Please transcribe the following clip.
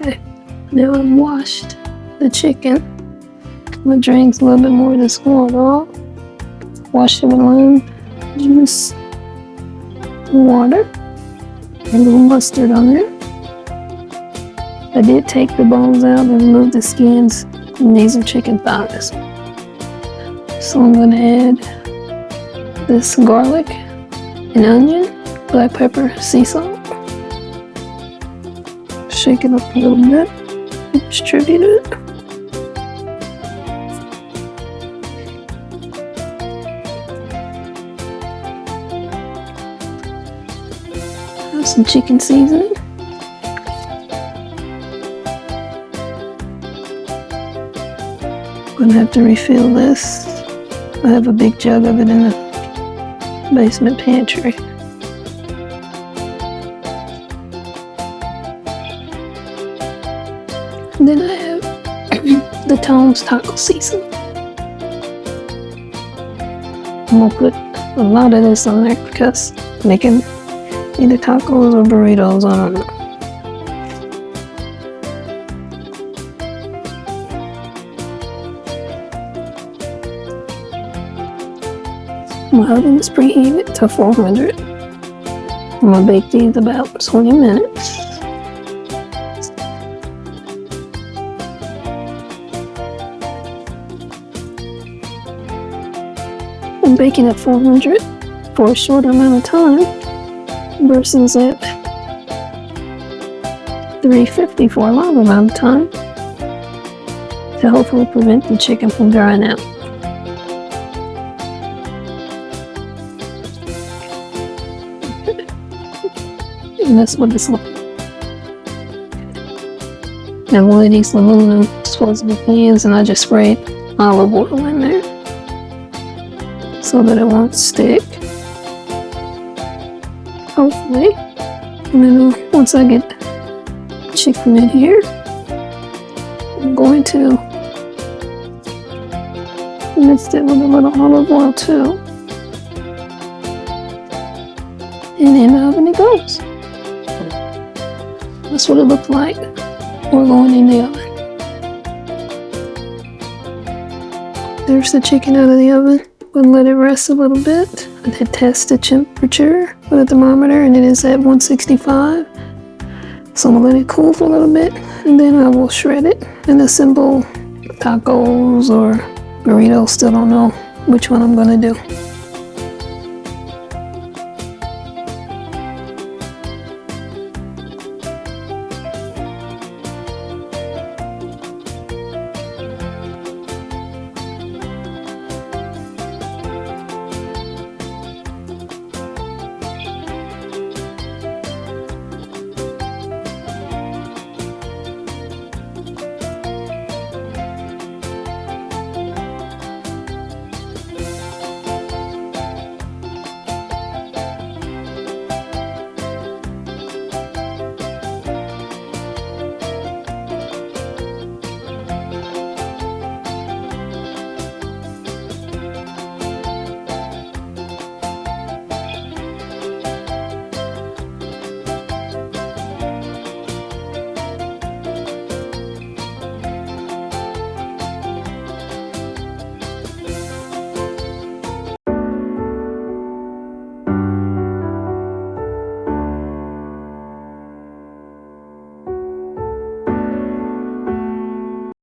Okay, now I've washed the chicken. I'm gonna drain a little bit more of this water off. Wash it with lime juice, water, and a little mustard on there. I did take the bones out and remove the skins, and these are chicken thighs. So I'm gonna add this garlic and onion, black pepper, sea salt. Shake it up a little bit, distribute it. Have some chicken seasoning. I'm gonna have to refill this. I have a big jug of it in the basement pantry. And then I have the Tom's taco seasoning. I'm gonna put a lot of this on there because I'm making either tacos or burritos, I don't know. My oven is preheated to 400. I'm gonna bake these about 20 minutes. I'm baking at 400 for a shorter amount of time versus at 350 for a longer amount of time to hopefully prevent the chicken from drying out. And that's what this looks like. Now one of these aluminum disposable pans, and I just sprayed olive oil in there so that it won't stick. Hopefully. And then once I get chicken in here, I'm going to mix it with a little olive oil too. And in the oven it goes. That's what it looked like. We're going in the oven. There's the chicken out of the oven. We'll let it rest a little bit. I did test the temperature with a thermometer and it is at 165. So I'm gonna let it cool for a little bit and then I will shred it and assemble tacos or burritos. Still don't know which one I'm gonna do.